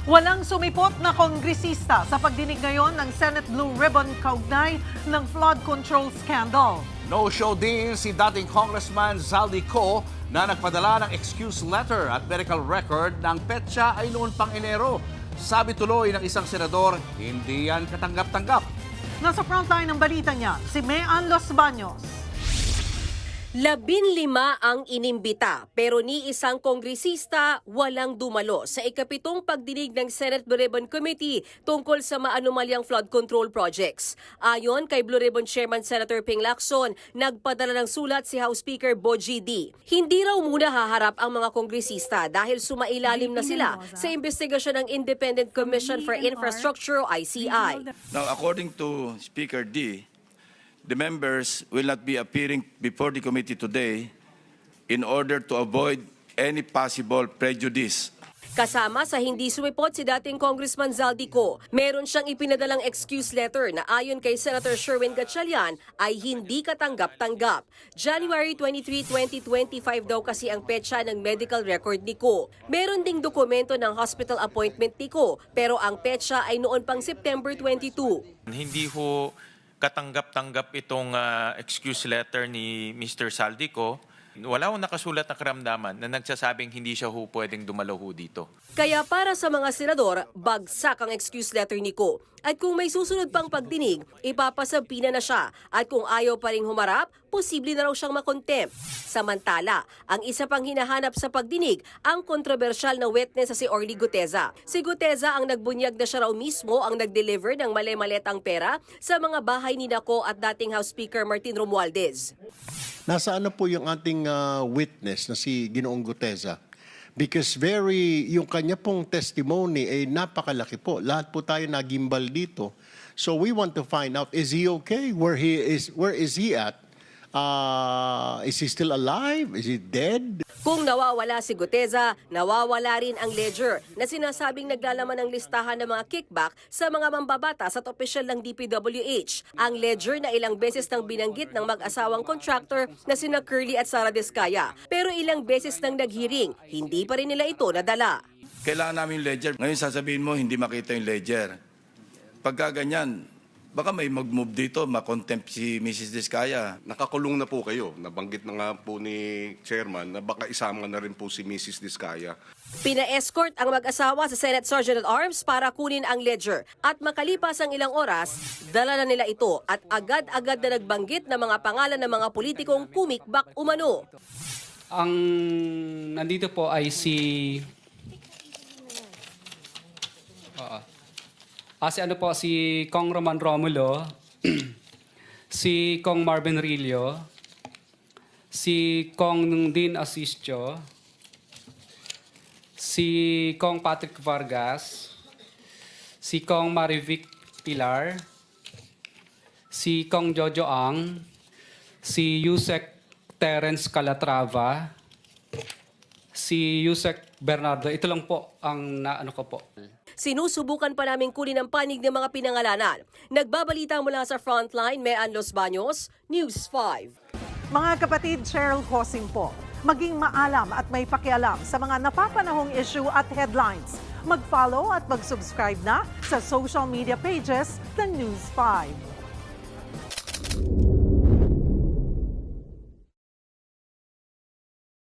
Walang sumipot na kongresista sa pagdinig ngayon ng Senate Blue Ribbon kaugnay ng flood control scandal. No-show din si dating Congressman Zaldico na nagpadala ng excuse letter at medical record ng petsa ay noon pang Enero. Sabi tuloy ng isang senador, hindi yan katanggap-tanggap. Nasa frontline ng balita niya, si Mean Los Baños. 15 ang inimbita pero ni isang kongresista walang dumalo sa ikapitong pagdinig ng Senate Blue Ribbon Committee tungkol sa maanumalyang flood control projects. Ayon kay Blue Ribbon Chairman Senator Ping Lacson, nagpadala ng sulat si House Speaker Bogie D. Hindi raw muna haharap ang mga kongresista dahil sumailalim na sila sa investigasyon ng Independent Commission for Infrastructure o ICI. Now, according to Speaker D, the members will not be appearing before the committee today in order to avoid any possible prejudice. Kasama sa hindi sumipot si dating Congressman Zaldico, meron siyang ipinadalang excuse letter na ayon kay Senator Sherwin Gatchalian ay hindi katanggap-tanggap. January 23, 2025 daw kasi ang petsa ng medical record ni Ko. Meron ding dokumento ng hospital appointment ni Ko, pero ang petsa ay noon pang September 22. Hindi ho katanggap-tanggap itong excuse letter ni Mr. Zaldico. Wala akong nakasulat na karamdaman na nagsasabing hindi siya ho pwedeng dumalo ho dito. Kaya para sa mga senador, bagsak ang excuse letter ni Ko. At kung may susunod pang pagdinig, ipapasabpina na siya. At kung ayaw pa rin humarap, posible na raw siyang makontempt. Samantala, ang isa pang hinahanap sa pagdinig, ang kontrobersyal na witness sa si Orly Guteza. Si Guteza ang nagbunyag na siya raw mismo ang nag-deliver ng mali-maletang pera sa mga bahay ni Nako at dating House Speaker Martin Romualdez. Nasaan na po yung ating witness na si Ginoong Guteza? Because yung kanya pong testimony ay napakalaki po. Lahat po tayo nagimbal dito. So we want to find out, is he okay? Where is he at? Is he still alive? Is he dead? Kung nawawala si Guteza, nawawala rin ang ledger na sinasabing naglalaman ng listahan ng mga kickback sa mga mambabatas at opisyal ng DPWH. Ang ledger na ilang beses nang binanggit ng mag-asawang contractor na sina Curly at Sara Descaya. Pero ilang beses nang naghiring, hindi pa rin nila ito nadala. Kailangan namin yung ledger. Ngayon sasabihin mo, hindi makita yung ledger. Pagka ganyan, baka may mag-move dito, makontempt si Mrs. Descaya. Nakakulong na po kayo. Nabanggit na nga po ni Chairman na baka isama na rin po si Mrs. Descaya. Pina-escort ang mag-asawa sa Senate Sergeant at Arms para kunin ang ledger. At makalipas ang ilang oras, dala na nila ito at agad-agad na nagbanggit ng mga pangalan ng mga politikong kumikbak umano. Ang nandito po ay si si Kong Roman Romulo, si Kong Marvin Rillo, si Kong Dean Asistio, si Kong Patrick Vargas, si Kong Marivic Pilar, si Kong Jojo Ang, si Yusek Terence Calatrava, si Yusek Bernardo. Ito lang po ang naano ko po. Sinusubukan pa namin kunin ang panig ng mga pinangalanan. Nagbabalita mula sa Frontline, Mean Los Baños, News 5. Mga kapatid, Cheryl Hosing po. Maging maalam at may pakialam sa mga napapanahong issue at headlines. Mag-follow at mag-subscribe na sa social media pages ng News 5.